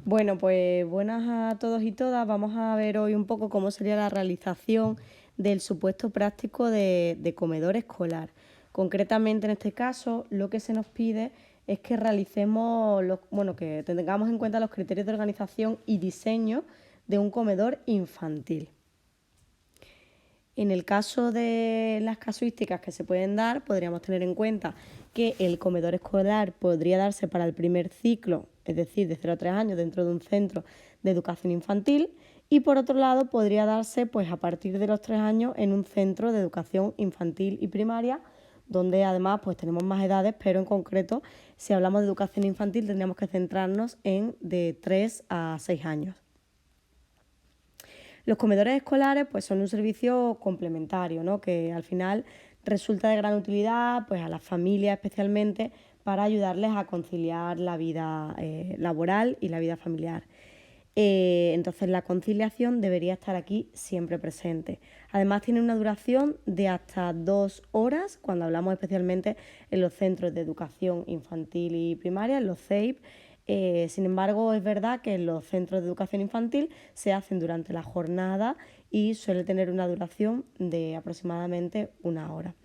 Bueno, pues buenas a todos y todas. Vamos a ver hoy un poco cómo sería la realización del supuesto práctico de comedor escolar. Concretamente, en este caso, lo que se nos pide es que realicemos, que tengamos en cuenta los criterios de organización y diseño de un comedor infantil. En el caso de las casuísticas que se pueden dar, podríamos tener en cuenta que el comedor escolar podría darse para el primer ciclo, es decir, de 0 a 3 años dentro de un centro de educación infantil, y por otro lado podría darse pues a partir de los 3 años en un centro de educación infantil y primaria, donde además pues tenemos más edades, pero en concreto si hablamos de educación infantil tendríamos que centrarnos en de 3 a 6 años. Los comedores escolares pues, son un servicio complementario, ¿no? Que al final resulta de gran utilidad pues, a las familias especialmente para ayudarles a conciliar la vida laboral y la vida familiar. Entonces la conciliación debería estar aquí siempre presente. Además tiene una duración de hasta 2 horas, cuando hablamos especialmente en los centros de educación infantil y primaria, en los CEIP. Sin embargo, es verdad que en los centros de educación infantil se hacen durante la jornada y suele tener una duración de aproximadamente 1 hora.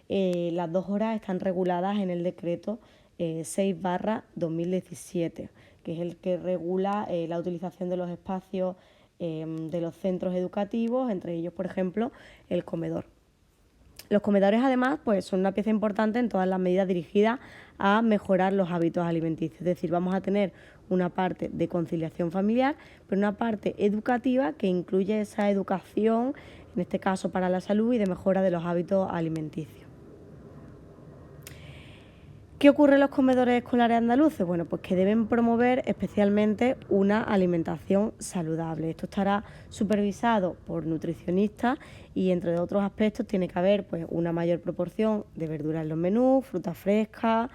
Las 2 horas están reguladas en el decreto 6/2017, que es el que regula la utilización de los espacios de los centros educativos, entre ellos, por ejemplo, el comedor. Los comedores, además, pues son una pieza importante en todas las medidas dirigidas a mejorar los hábitos alimenticios. Es decir, vamos a tener una parte de conciliación familiar, pero una parte educativa que incluye esa educación, en este caso para la salud y de mejora de los hábitos alimenticios. ¿Qué ocurre en los comedores escolares andaluces? Bueno, pues que deben promover especialmente una alimentación saludable. Esto estará supervisado por nutricionistas y entre otros aspectos tiene que haber pues, una mayor proporción de verduras en los menús, frutas frescas,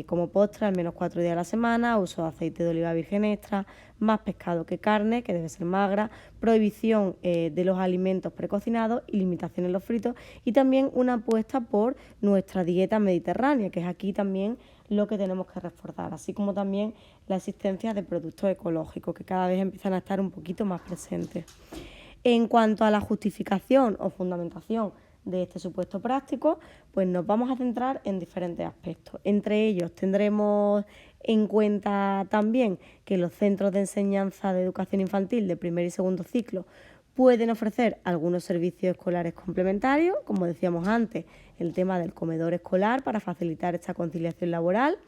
como postre al menos 4 días a la semana, uso de aceite de oliva virgen extra, más pescado que carne, que debe ser magra, prohibición de los alimentos precocinados y limitación en los fritos, y también una apuesta por nuestra dieta mediterránea, que es aquí también lo que tenemos que reforzar, así como también la existencia de productos ecológicos, que cada vez empiezan a estar un poquito más presentes. En cuanto a la justificación o fundamentación de este supuesto práctico, pues nos vamos a centrar en diferentes aspectos. Entre ellos tendremos en cuenta también que los centros de enseñanza de educación infantil de primer y segundo ciclo pueden ofrecer algunos servicios escolares complementarios, como decíamos antes, el tema del comedor escolar para facilitar esta conciliación laboral.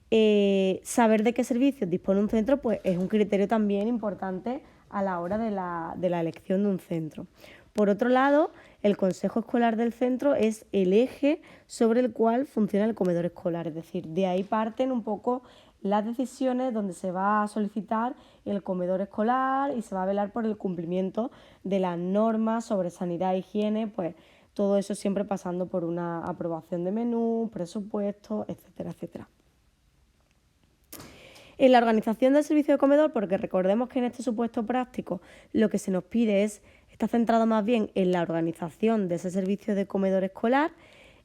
Saber de qué servicios dispone un centro pues, es un criterio también importante a la hora de la elección de un centro. Por otro lado, el consejo escolar del centro es el eje sobre el cual funciona el comedor escolar, es decir, de ahí parten un poco las decisiones donde se va a solicitar el comedor escolar y se va a velar por el cumplimiento de las normas sobre sanidad e higiene, pues todo eso siempre pasando por una aprobación de menú, presupuesto, etcétera, etcétera. En la organización del servicio de comedor, porque recordemos que en este supuesto práctico lo que se nos pide está centrado más bien en la organización de ese servicio de comedor escolar.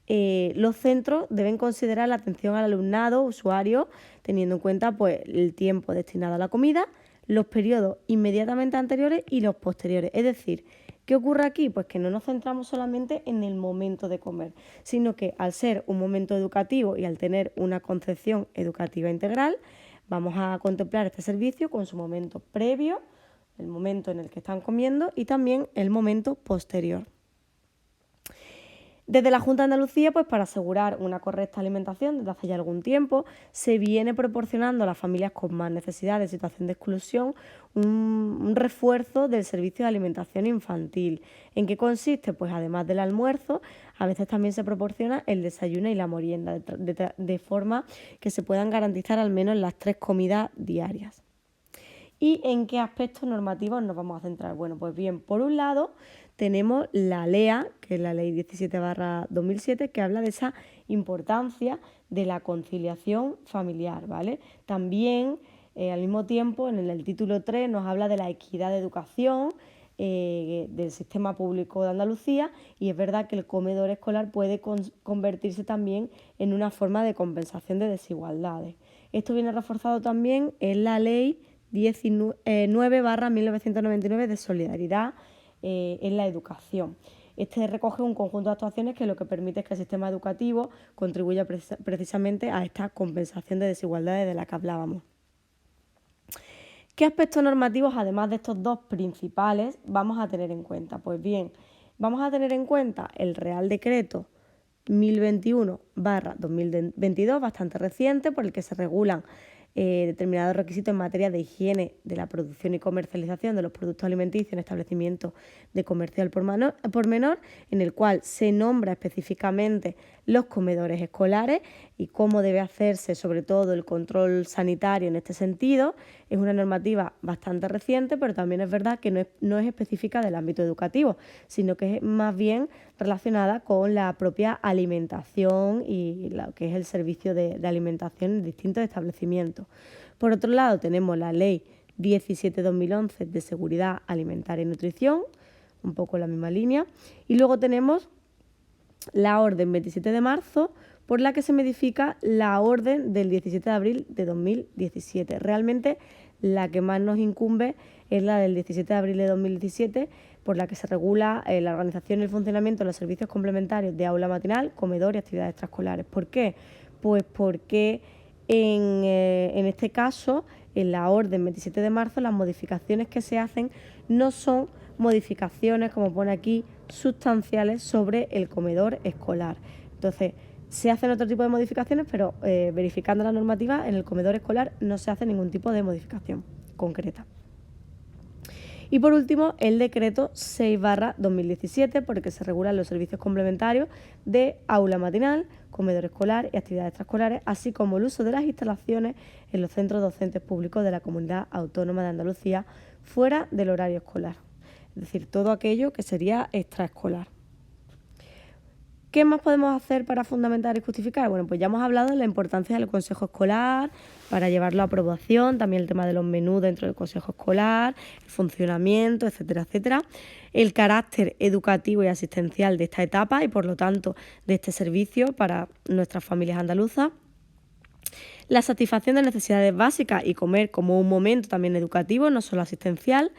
Los centros deben considerar la atención al alumnado, usuario, teniendo en cuenta pues, el tiempo destinado a la comida, los periodos inmediatamente anteriores y los posteriores. Es decir, ¿qué ocurre aquí? Pues que no nos centramos solamente en el momento de comer, sino que al ser un momento educativo y al tener una concepción educativa integral, vamos a contemplar este servicio con su momento previo, el momento en el que están comiendo y también el momento posterior. Desde la Junta de Andalucía, pues para asegurar una correcta alimentación desde hace ya algún tiempo, se viene proporcionando a las familias con más necesidades, de situación de exclusión, un refuerzo del servicio de alimentación infantil. ¿En qué consiste? Pues además del almuerzo, a veces también se proporciona el desayuno y la merienda, de forma que se puedan garantizar al menos las 3 comidas diarias. ¿Y en qué aspectos normativos nos vamos a centrar? Bueno, pues bien, por un lado tenemos la LEA, que es la Ley 17/2007, que habla de esa importancia de la conciliación familiar, ¿vale? También, al mismo tiempo, en el título 3 nos habla de la equidad de educación del sistema público de Andalucía, y es verdad que el comedor escolar puede convertirse también en una forma de compensación de desigualdades. Esto viene reforzado también en la Ley 19/1999 de solidaridad en la educación. Este recoge un conjunto de actuaciones que lo que permite es que el sistema educativo contribuya precisamente a esta compensación de desigualdades de la que hablábamos. ¿Qué aspectos normativos, además de estos dos principales, vamos a tener en cuenta? Pues bien, vamos a tener en cuenta el Real Decreto 1021/2022, bastante reciente, por el que se regulan determinados requisitos en materia de higiene de la producción y comercialización de los productos alimenticios en establecimientos de comercio al por menor, en el cual se nombra específicamente los comedores escolares y cómo debe hacerse sobre todo el control sanitario en este sentido. Es una normativa bastante reciente, pero también es verdad que no es específica del ámbito educativo, sino que es más bien relacionada con la propia alimentación y lo que es el servicio de alimentación en distintos establecimientos. Por otro lado, tenemos la Ley 17/2011 de Seguridad Alimentaria y Nutrición, un poco la misma línea, y luego tenemos la Orden 27 de marzo, por la que se modifica la Orden del 17 de abril de 2017. Realmente la que más nos incumbe es la del 17 de abril de 2017, por la que se regula la organización y el funcionamiento de los servicios complementarios de aula matinal, comedor y actividades extraescolares. ¿Por qué? Pues porque en este caso, en la Orden 27 de marzo, las modificaciones que se hacen no son modificaciones, como pone aquí, sustanciales sobre el comedor escolar. Entonces, se hacen otro tipo de modificaciones, pero verificando la normativa, en el comedor escolar no se hace ningún tipo de modificación concreta. Y por último, el decreto 6/2017, por el que se regulan los servicios complementarios de aula matinal, comedor escolar y actividades extraescolares, así como el uso de las instalaciones en los centros docentes públicos de la Comunidad Autónoma de Andalucía fuera del horario escolar. Es decir, todo aquello que sería extraescolar. ¿Qué más podemos hacer para fundamentar y justificar? Bueno, pues ya hemos hablado de la importancia del consejo escolar para llevarlo a aprobación, también el tema de los menús dentro del consejo escolar, el funcionamiento, etcétera, etcétera. El carácter educativo y asistencial de esta etapa y, por lo tanto, de este servicio para nuestras familias andaluzas. La satisfacción de necesidades básicas y comer como un momento también educativo, no solo asistencial.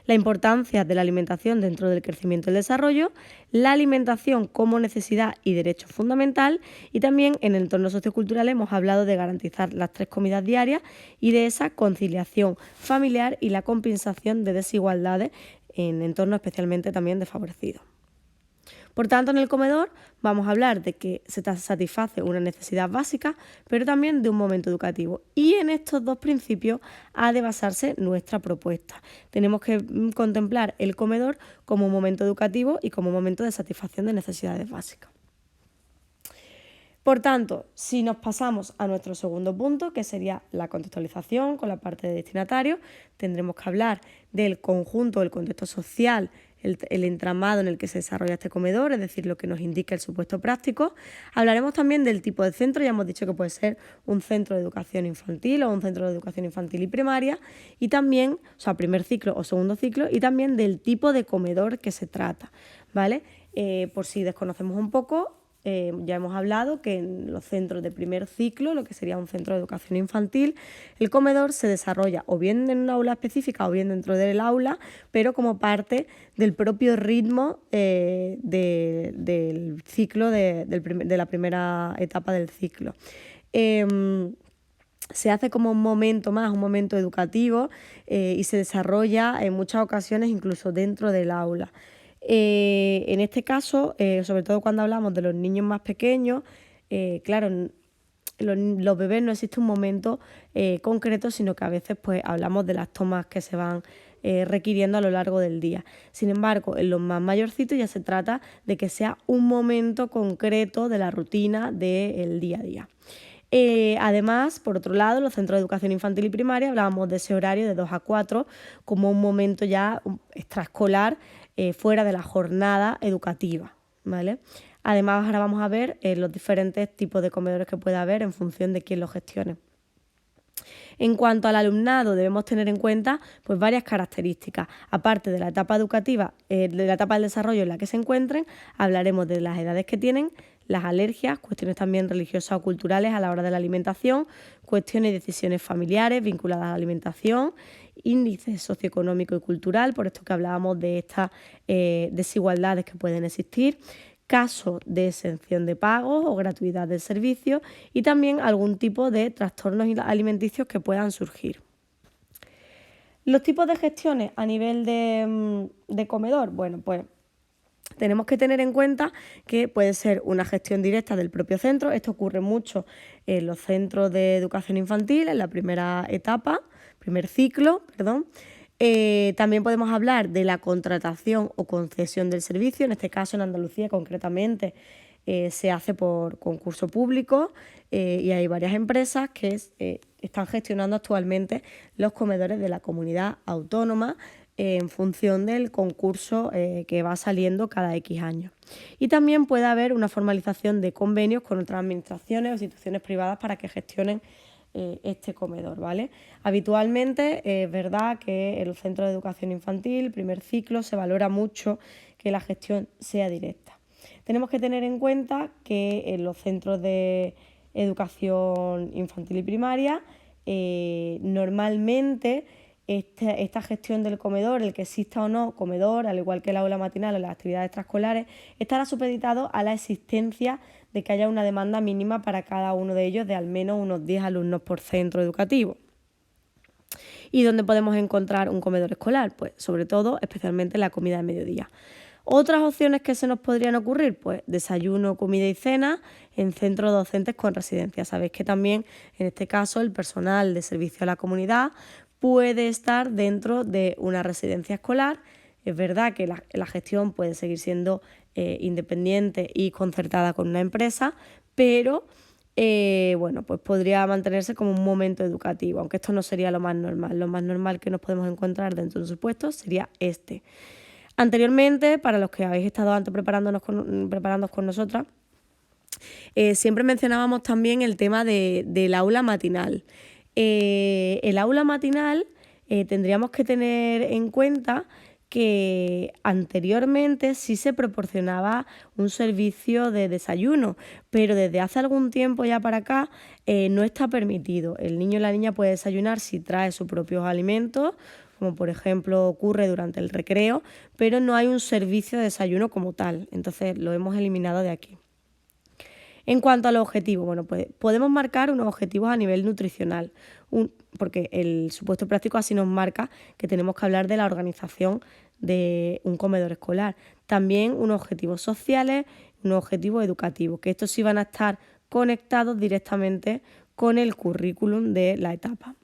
La importancia de la alimentación dentro del crecimiento y el desarrollo. La alimentación como necesidad y derecho fundamental. Y también en el entorno sociocultural hemos hablado de garantizar las 3 comidas diarias y de esa conciliación familiar y la compensación de desigualdades en entornos especialmente también desfavorecidos. Por tanto, en el comedor vamos a hablar de que se satisface una necesidad básica, pero también de un momento educativo. Y en estos dos principios ha de basarse nuestra propuesta. Tenemos que contemplar el comedor como un momento educativo y como un momento de satisfacción de necesidades básicas. Por tanto, si nos pasamos a nuestro segundo punto, que sería la contextualización con la parte de destinatario, tendremos que hablar del conjunto, del contexto social, el entramado en el que se desarrolla este comedor, es decir, lo que nos indica el supuesto práctico. Hablaremos también del tipo de centro, ya hemos dicho que puede ser un centro de educación infantil o un centro de educación infantil y primaria, y también, o sea, primer ciclo o segundo ciclo, y también del tipo de comedor que se trata, ¿vale? Por si desconocemos un poco, ya hemos hablado que en los centros de primer ciclo, lo que sería un centro de educación infantil, el comedor se desarrolla o bien en una aula específica o bien dentro del aula, pero como parte del propio ritmo del ciclo, de la primera etapa del ciclo. Se hace como un momento más, un momento educativo y se desarrolla en muchas ocasiones incluso dentro del aula. En este caso, sobre todo cuando hablamos de los niños más pequeños, claro, los bebés no existe un momento concreto, sino que a veces pues hablamos de las tomas que se van requiriendo a lo largo del día. Sin embargo, en los más mayorcitos ya se trata de que sea un momento concreto de la rutina del día a día. Además, por otro lado, los centros de educación infantil y primaria hablábamos de ese horario de 2 a 4 como un momento ya extraescolar fuera de la jornada educativa, ¿vale? Además, ahora vamos a ver los diferentes tipos de comedores que puede haber en función de quién los gestione. En cuanto al alumnado, debemos tener en cuenta pues, varias características. Aparte de la etapa educativa, de la etapa del desarrollo en la que se encuentren, hablaremos de las edades que tienen, las alergias, cuestiones también religiosas o culturales a la hora de la alimentación, cuestiones y decisiones familiares vinculadas a la alimentación, índice socioeconómico y cultural, por esto que hablábamos de estas desigualdades que pueden existir, casos de exención de pagos o gratuidad del servicio y también algún tipo de trastornos alimenticios que puedan surgir. Los tipos de gestiones a nivel de comedor, bueno, pues tenemos que tener en cuenta que puede ser una gestión directa del propio centro. Esto ocurre mucho en los centros de educación infantil, en la primera etapa, primer ciclo, perdón. También podemos hablar de la contratación o concesión del servicio. En este caso, en Andalucía concretamente, se hace por concurso público y hay varias empresas que están gestionando actualmente los comedores de la comunidad autónoma en función del concurso que va saliendo cada X años. Y también puede haber una formalización de convenios con otras administraciones o instituciones privadas para que gestionen este comedor, ¿vale? Habitualmente es verdad que en los centros de educación infantil, primer ciclo, se valora mucho que la gestión sea directa. Tenemos que tener en cuenta que en los centros de educación infantil y primaria normalmente esta gestión del comedor, el que exista o no comedor, al igual que el aula matinal o las actividades extraescolares, estará supeditado a la existencia de que haya una demanda mínima para cada uno de ellos de al menos unos 10 alumnos por centro educativo. ¿Y dónde podemos encontrar un comedor escolar? Pues sobre todo, especialmente la comida de mediodía. Otras opciones que se nos podrían ocurrir, pues desayuno, comida y cena en centros docentes con residencia. Sabéis que también en este caso el personal de servicio a la comunidad puede estar dentro de una residencia escolar. Es verdad que la gestión puede seguir siendo independiente y concertada con una empresa, pero pues podría mantenerse como un momento educativo, aunque esto no sería lo más normal. Lo más normal que nos podemos encontrar dentro de su puesto sería este. Anteriormente, para los que habéis estado antes preparándonos con nosotras, siempre mencionábamos también el tema del aula matinal. El aula matinal tendríamos que tener en cuenta que anteriormente sí se proporcionaba un servicio de desayuno, pero desde hace algún tiempo ya para acá no está permitido. El niño o la niña puede desayunar si trae sus propios alimentos, como por ejemplo ocurre durante el recreo, pero no hay un servicio de desayuno como tal, entonces lo hemos eliminado de aquí. En cuanto a los objetivos, bueno, pues podemos marcar unos objetivos a nivel nutricional, porque el supuesto práctico así nos marca que tenemos que hablar de la organización de un comedor escolar. También unos objetivos sociales, unos objetivos educativos, que estos sí van a estar conectados directamente con el currículum de la etapa.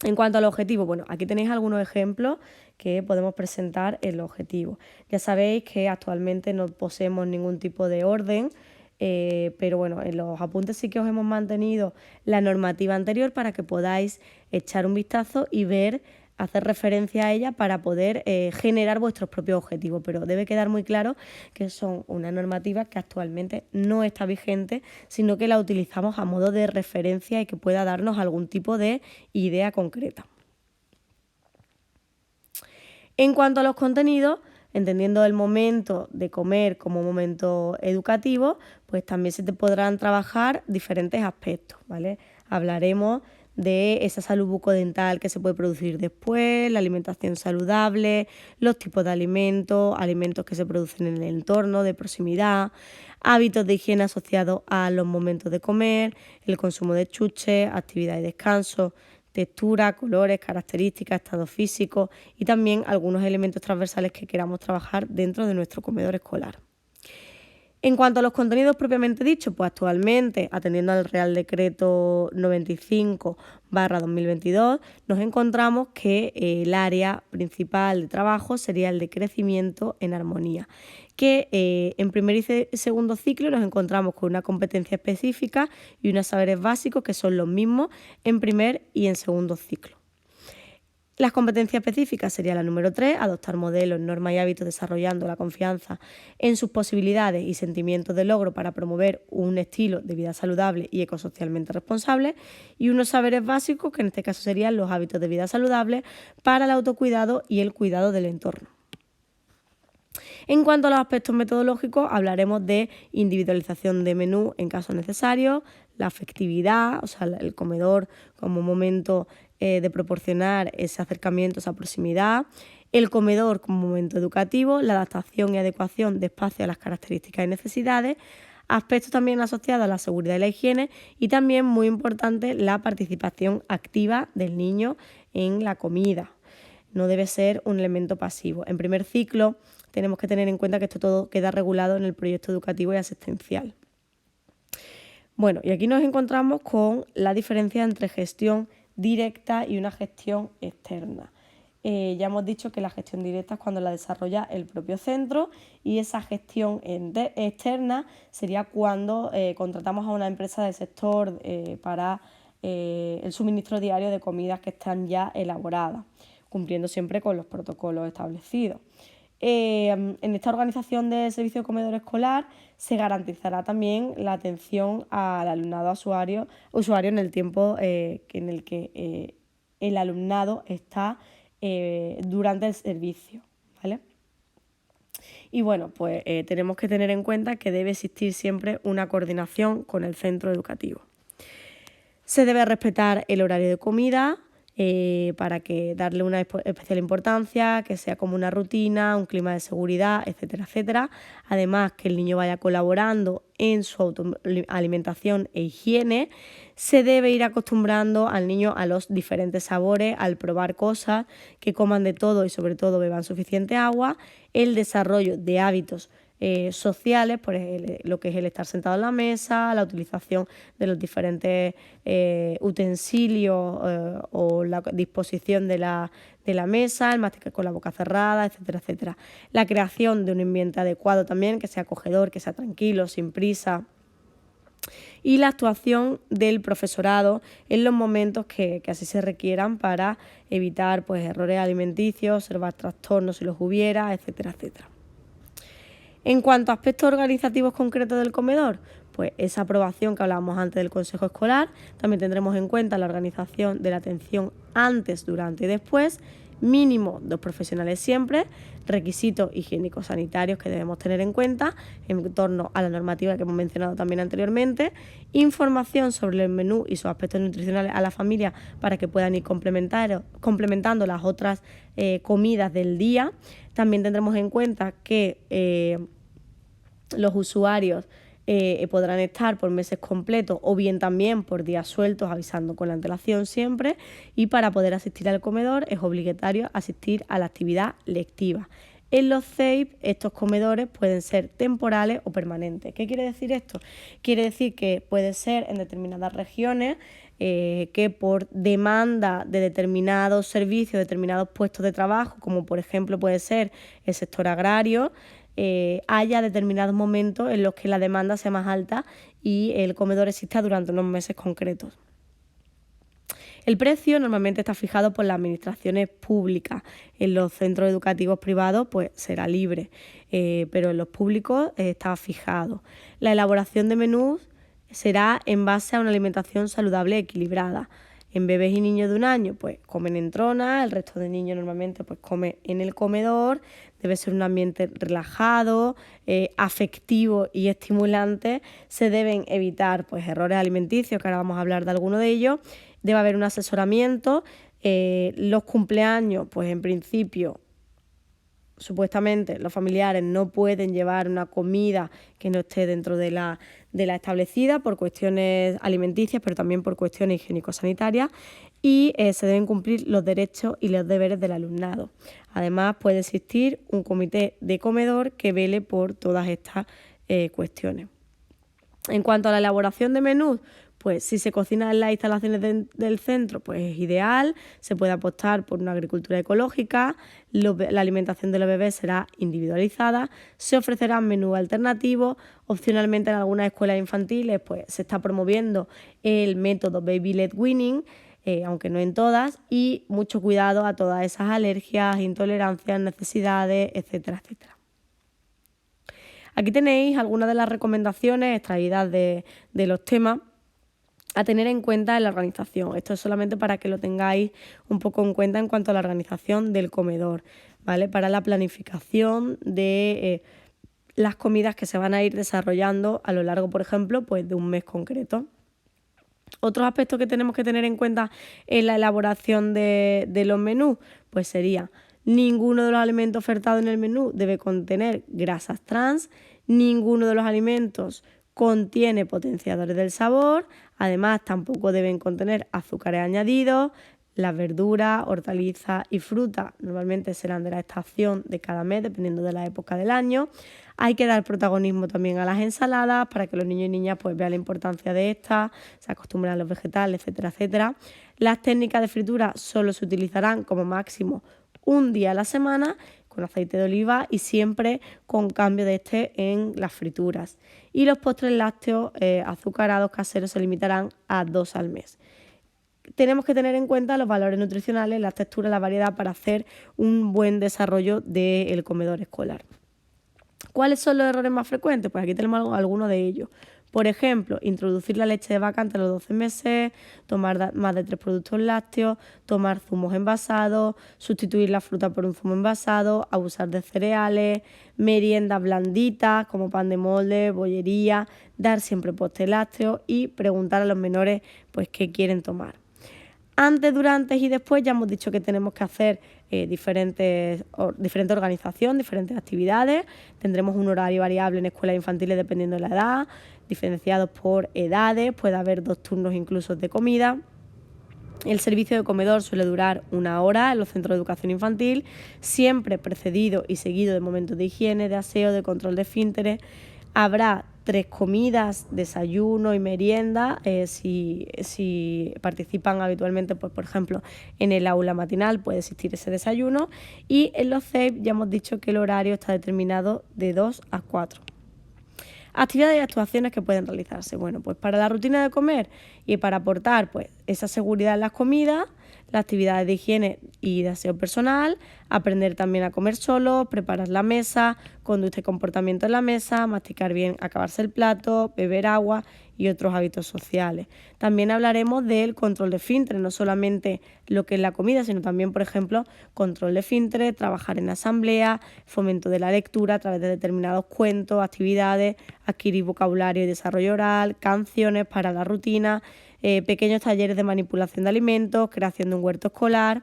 En cuanto al objetivo, bueno, aquí tenéis algunos ejemplos que podemos presentar en los objetivos. Ya sabéis que actualmente no poseemos ningún tipo de orden, pero bueno, en los apuntes sí que os hemos mantenido la normativa anterior para que podáis echar un vistazo y ver, hacer referencia a ella para poder generar vuestros propios objetivos, pero debe quedar muy claro que son una normativa que actualmente no está vigente, sino que la utilizamos a modo de referencia y que pueda darnos algún tipo de idea concreta. En cuanto a los contenidos, entendiendo el momento de comer como momento educativo, pues también se te podrán trabajar diferentes aspectos, ¿vale? Hablaremos de esa salud bucodental que se puede producir después, la alimentación saludable, los tipos de alimentos, alimentos que se producen en el entorno de proximidad, hábitos de higiene asociados a los momentos de comer, el consumo de chuches, actividad y descanso, textura, colores, características, estado físico y también algunos elementos transversales que queramos trabajar dentro de nuestro comedor escolar. En cuanto a los contenidos propiamente dichos, pues actualmente, atendiendo al Real Decreto 95/2022, nos encontramos que el área principal de trabajo sería el de crecimiento en armonía, que en primer y segundo ciclo nos encontramos con una competencia específica y unos saberes básicos que son los mismos en primer y en segundo ciclo. Las competencias específicas sería la número 3, adoptar modelos, normas y hábitos desarrollando la confianza en sus posibilidades y sentimientos de logro para promover un estilo de vida saludable y ecosocialmente responsable, y unos saberes básicos, que en este caso serían los hábitos de vida saludable para el autocuidado y el cuidado del entorno. En cuanto a los aspectos metodológicos, hablaremos de individualización de menú en caso necesario, la afectividad, o sea, el comedor como momento de proporcionar ese acercamiento, esa proximidad, el comedor como momento educativo, la adaptación y adecuación de espacio a las características y necesidades, aspectos también asociados a la seguridad y la higiene y también, muy importante, la participación activa del niño en la comida. No debe ser un elemento pasivo. En primer ciclo tenemos que tener en cuenta que esto todo queda regulado en el proyecto educativo y asistencial. Bueno, y aquí nos encontramos con la diferencia entre gestión directa y una gestión externa. Ya hemos dicho que la gestión directa es cuando la desarrolla el propio centro y esa gestión externa sería cuando contratamos a una empresa del sector para el suministro diario de comidas que están ya elaboradas, cumpliendo siempre con los protocolos establecidos. En esta organización de servicio de comedor escolar se garantizará también la atención al alumnado usuario en el tiempo en el que el alumnado está durante el servicio, ¿vale? Y bueno, pues tenemos que tener en cuenta que debe existir siempre una coordinación con el centro educativo. Se debe respetar el horario de comida para que darle una especial importancia, que sea como una rutina, un clima de seguridad, etcétera, etcétera. Además, que el niño vaya colaborando en su alimentación e higiene. Se debe ir acostumbrando al niño a los diferentes sabores, al probar cosas, que coman de todo y sobre todo beban suficiente agua, el desarrollo de hábitos sociales, por lo que es el estar sentado en la mesa, la utilización de los diferentes utensilios o la disposición de la mesa, el masticar con la boca cerrada, etcétera, etcétera. La creación de un ambiente adecuado también, que sea acogedor, que sea tranquilo, sin prisa. Y la actuación del profesorado en los momentos que así se requieran para evitar pues, errores alimenticios, observar trastornos si los hubiera, etcétera, etcétera. En cuanto a aspectos organizativos concretos del comedor, pues esa aprobación que hablábamos antes del consejo escolar, también tendremos en cuenta la organización de la atención antes, durante y después, mínimo 2 profesionales siempre, requisitos higiénicos sanitarios que debemos tener en cuenta en torno a la normativa que hemos mencionado también anteriormente, información sobre el menú y sus aspectos nutricionales a la familia para que puedan ir complementando las otras comidas del día. También tendremos en cuenta que los usuarios podrán estar por meses completos o bien también por días sueltos, avisando con la antelación siempre, y para poder asistir al comedor es obligatorio asistir a la actividad lectiva. En los CEIP estos comedores pueden ser temporales o permanentes. ¿Qué quiere decir esto? Quiere decir que puede ser en determinadas regiones que por demanda de determinados servicios, determinados puestos de trabajo, como por ejemplo puede ser el sector agrario, haya determinados momentos en los que la demanda sea más alta y el comedor exista durante unos meses concretos. El precio normalmente está fijado por las administraciones públicas. En los centros educativos privados pues será libre, pero en los públicos está fijado. La elaboración de menús será en base a una alimentación saludable y equilibrada. En bebés y niños de 1 año, pues comen en trona, el resto de niños normalmente pues come en el comedor, debe ser un ambiente relajado, afectivo y estimulante, se deben evitar pues errores alimenticios, que ahora vamos a hablar de alguno de ellos, debe haber un asesoramiento, los cumpleaños, pues en principio, supuestamente los familiares no pueden llevar una comida que no esté dentro de la establecida por cuestiones alimenticias, pero también por cuestiones higiénico-sanitarias, y se deben cumplir los derechos y los deberes del alumnado. Además, puede existir un comité de comedor que vele por todas estas cuestiones. En cuanto a la elaboración de menús, pues si se cocina en las instalaciones del centro, pues es ideal, se puede apostar por una agricultura ecológica, la alimentación de los bebés será individualizada, se ofrecerán menús alternativos, opcionalmente en algunas escuelas infantiles pues se está promoviendo el método Baby-led weaning, aunque no en todas, y mucho cuidado a todas esas alergias, intolerancias, necesidades, etcétera, etcétera. Aquí tenéis algunas de las recomendaciones extraídas de los temas a tener en cuenta en la organización. Esto es solamente para que lo tengáis un poco en cuenta en cuanto a la organización del comedor, ¿vale? Para la planificación de las comidas que se van a ir desarrollando a lo largo, por ejemplo, pues de un mes concreto. Otros aspectos que tenemos que tener en cuenta en la elaboración de los menús, pues sería: ninguno de los alimentos ofertados en el menú debe contener grasas trans, ninguno de los alimentos contiene potenciadores del sabor, además tampoco deben contener azúcares añadidos. Las verduras, hortalizas y frutas normalmente serán de la estación de cada mes, dependiendo de la época del año. Hay que dar protagonismo también a las ensaladas para que los niños y niñas pues vean la importancia de estas, se acostumbren a los vegetales, etcétera, etcétera. Las técnicas de fritura solo se utilizarán como máximo un día a la semana con aceite de oliva y siempre con cambio de este en las frituras. Y los postres lácteos azucarados caseros se limitarán a 2 al mes. Tenemos que tener en cuenta los valores nutricionales, las texturas, la variedad para hacer un buen desarrollo del comedor escolar. ¿Cuáles son los errores más frecuentes? Pues aquí tenemos algunos de ellos. Por ejemplo, introducir la leche de vaca antes de los 12 meses, tomar más de 3 productos lácteos, tomar zumos envasados, sustituir la fruta por un zumo envasado, abusar de cereales, meriendas blanditas como pan de molde, bollería, dar siempre postre lácteo y preguntar a los menores pues qué quieren tomar. Antes, durante y después ya hemos dicho que tenemos que hacer diferente organización, diferentes actividades. Tendremos un horario variable en escuelas infantiles dependiendo de la edad, diferenciados por edades, puede haber 2 turnos incluso de comida. El servicio de comedor suele durar 1 hora en los centros de educación infantil, siempre precedido y seguido de momentos de higiene, de aseo, de control de esfínteres. Habrá 3 comidas, desayuno y merienda, si participan habitualmente, pues, por ejemplo, en el aula matinal puede existir ese desayuno, y en los CEIP ya hemos dicho que el horario está determinado de 2 a 4. Actividades y actuaciones que pueden realizarse. Bueno, pues para la rutina de comer y para aportar pues esa seguridad en las comidas, las actividades de higiene y de aseo personal, aprender también a comer solo, preparar la mesa, conducta y comportamiento en la mesa, masticar bien, acabarse el plato, beber agua y otros hábitos sociales. También hablaremos del control de esfínteres, no solamente lo que es la comida, sino también, por ejemplo, control de esfínteres, trabajar en asamblea, fomento de la lectura a través de determinados cuentos, actividades, adquirir vocabulario y desarrollo oral, canciones para la rutina, pequeños talleres de manipulación de alimentos, creación de un huerto escolar.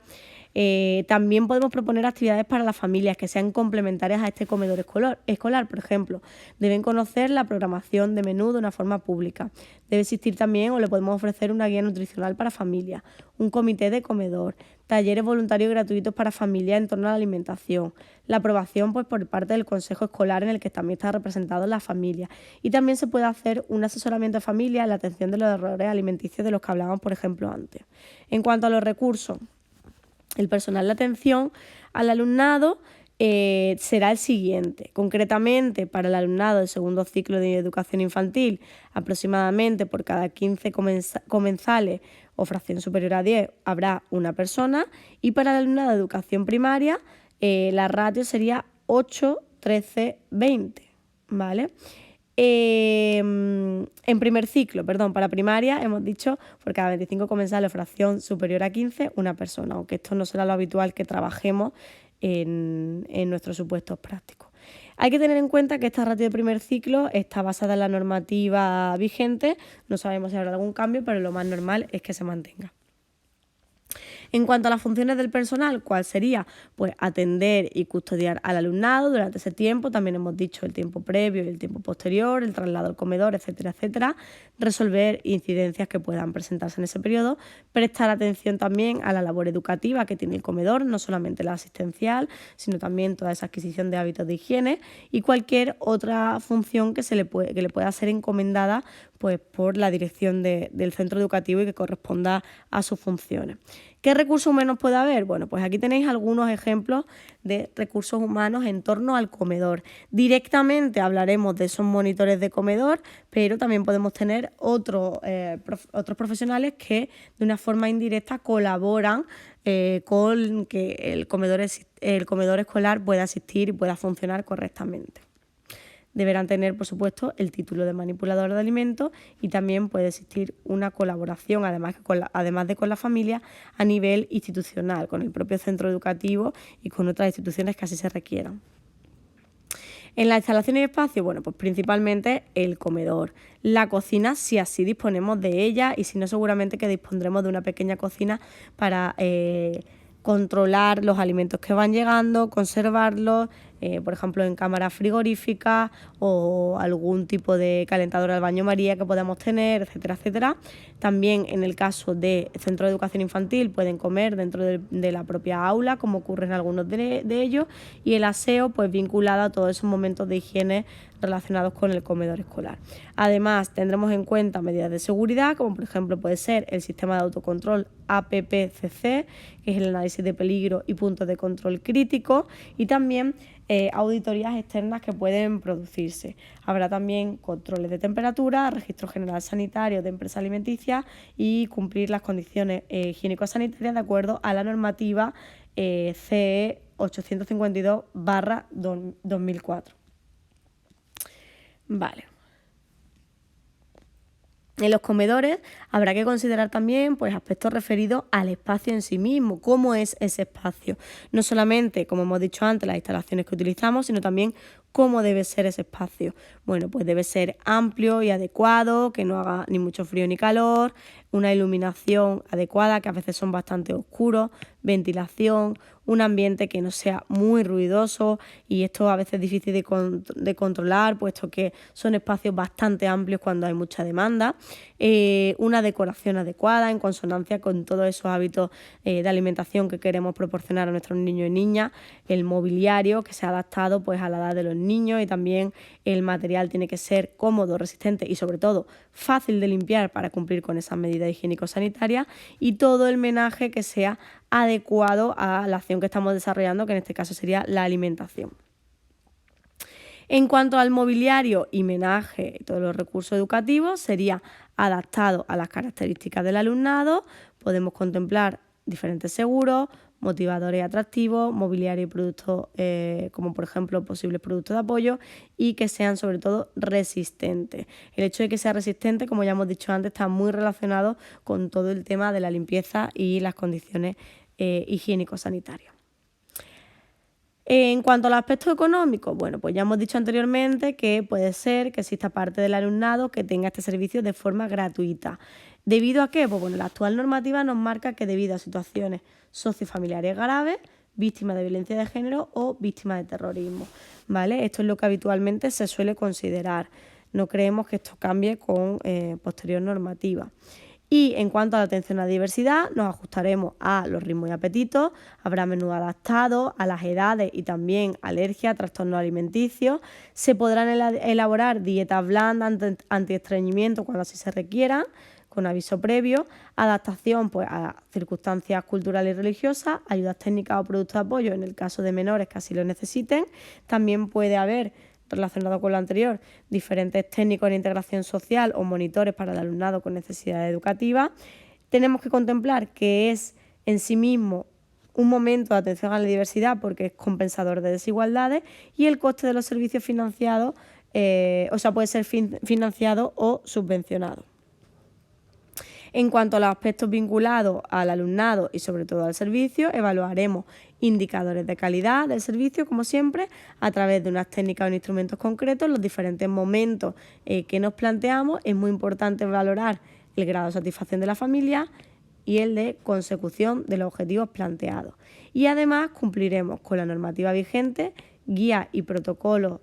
También podemos proponer actividades para las familias que sean complementarias a este comedor escolar. Por ejemplo, deben conocer la programación de menú de una forma pública. Debe existir también, o le podemos ofrecer, una guía nutricional para familias, un comité de comedor, talleres voluntarios gratuitos para familias en torno a la alimentación, la aprobación pues, por parte del consejo escolar en el que también está representado la familia. Y también se puede hacer un asesoramiento de familia en la atención de los errores alimenticios de los que hablábamos, por ejemplo, antes. En cuanto a los recursos, el personal de atención al alumnado será el siguiente. Concretamente, para el alumnado del segundo ciclo de educación infantil, aproximadamente por cada 15 comensales o fracción superior a 10 habrá una persona, y para el alumnado de educación primaria la ratio sería 8, 13, 20, ¿vale? En primer ciclo, para primaria, hemos dicho por cada 25 comensales o fracción superior a 15, una persona, aunque esto no será lo habitual que trabajemos en nuestros supuestos prácticos. Hay que tener en cuenta que esta ratio de primer ciclo está basada en la normativa vigente, no sabemos si habrá algún cambio, pero lo más normal es que se mantenga. En cuanto a las funciones del personal, ¿cuál sería? Pues atender y custodiar al alumnado durante ese tiempo. También hemos dicho el tiempo previo y el tiempo posterior, el traslado al comedor, etcétera, etcétera. Resolver incidencias que puedan presentarse en ese periodo. Prestar atención también a la labor educativa que tiene el comedor, no solamente la asistencial, sino también toda esa adquisición de hábitos de higiene y cualquier otra función que le pueda ser encomendada pues, por la dirección del centro educativo y que corresponda a sus funciones. ¿Qué recursos humanos puede haber? Bueno, pues aquí tenéis algunos ejemplos de recursos humanos en torno al comedor. Directamente hablaremos de esos monitores de comedor, pero también podemos tener otros profesionales que de una forma indirecta colaboran con que el comedor escolar pueda asistir y pueda funcionar correctamente. deberán tener, por supuesto, el título de manipulador de alimentos y también puede existir una colaboración, además de con la familia, a nivel institucional, con el propio centro educativo y con otras instituciones que así se requieran. En las instalaciones y espacios, bueno, pues principalmente el comedor. La cocina, si así disponemos de ella, y si no, seguramente que dispondremos de una pequeña cocina para controlar los alimentos que van llegando, conservarlos, por ejemplo en cámaras frigoríficas o algún tipo de calentador al baño María que podamos tener, etcétera, etcétera. También en el caso de centro de educación infantil pueden comer dentro de la propia aula, como ocurre en algunos de ellos, y el aseo pues vinculado a todos esos momentos de higiene relacionados con el comedor escolar. Además, tendremos en cuenta medidas de seguridad, como por ejemplo puede ser el sistema de autocontrol APPCC, que es el análisis de peligro y puntos de control crítico, y también auditorías externas que pueden producirse. Habrá también controles de temperatura, registro general sanitario de empresas alimenticias y cumplir las condiciones higiénico-sanitarias de acuerdo a la normativa CE 852/2004. Vale. En los comedores habrá que considerar también pues, aspectos referidos al espacio en sí mismo, cómo es ese espacio. No solamente, como hemos dicho antes, las instalaciones que utilizamos, sino también cómo debe ser ese espacio. Bueno, pues debe ser amplio y adecuado, que no haga ni mucho frío ni calor, una iluminación adecuada, que a veces son bastante oscuros, ventilación, un ambiente que no sea muy ruidoso, y esto a veces es difícil de controlar, puesto que son espacios bastante amplios cuando hay mucha demanda. Una decoración adecuada en consonancia con todos esos hábitos de alimentación que queremos proporcionar a nuestros niños y niñas, el mobiliario que sea adaptado pues, a la edad de los niños, y también el material tiene que ser cómodo, resistente y sobre todo fácil de limpiar para cumplir con esas medidas higiénico-sanitarias, y todo el menaje que sea adecuado a la acción que estamos desarrollando, que en este caso sería la alimentación. En cuanto al mobiliario y menaje y todos los recursos educativos, sería adaptado a las características del alumnado. Podemos contemplar diferentes seguros, motivadores atractivos, mobiliario y productos como por ejemplo posibles productos de apoyo, y que sean sobre todo resistentes. El hecho de que sea resistente, como ya hemos dicho antes, está muy relacionado con todo el tema de la limpieza y las condiciones higiénico-sanitarias. En cuanto al aspecto económico, bueno, pues ya hemos dicho anteriormente que puede ser que exista parte del alumnado que tenga este servicio de forma gratuita. ¿Debido a qué? Pues bueno, la actual normativa nos marca que debido a situaciones sociofamiliares graves, víctimas de violencia de género o víctimas de terrorismo, ¿vale? Esto es lo que habitualmente se suele considerar. No creemos que esto cambie con posterior normativa. Y en cuanto a la atención a la diversidad, nos ajustaremos a los ritmos y apetitos, habrá menú adaptado a las edades y también alergia, trastornos alimenticios. Se podrán elaborar dietas blandas anti-estreñimiento cuando así se requiera, con aviso previo, adaptación pues, a circunstancias culturales y religiosas, ayudas técnicas o productos de apoyo en el caso de menores que así lo necesiten. También puede haber, relacionado con lo anterior, diferentes técnicos en integración social o monitores para el alumnado con necesidades educativas. Tenemos que contemplar que es en sí mismo un momento de atención a la diversidad porque es compensador de desigualdades, y el coste de los servicios financiados, puede ser financiado o subvencionado. En cuanto a los aspectos vinculados al alumnado y sobre todo al servicio, evaluaremos indicadores de calidad del servicio, como siempre, a través de unas técnicas o instrumentos concretos en los diferentes momentos que nos planteamos. Es muy importante valorar el grado de satisfacción de la familia y el de consecución de los objetivos planteados. Y además cumpliremos con la normativa vigente, guías y protocolos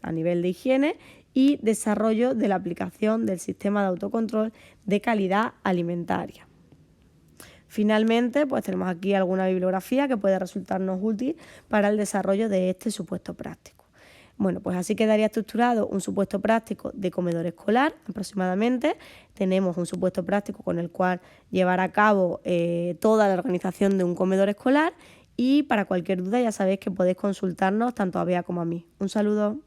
a nivel de higiene y desarrollo de la aplicación del sistema de autocontrol de calidad alimentaria. Finalmente, pues tenemos aquí alguna bibliografía que puede resultarnos útil para el desarrollo de este supuesto práctico. Bueno, pues así quedaría estructurado un supuesto práctico de comedor escolar aproximadamente. Tenemos un supuesto práctico con el cual llevar a cabo toda la organización de un comedor escolar, y para cualquier duda ya sabéis que podéis consultarnos tanto a Bea como a mí. Un saludo.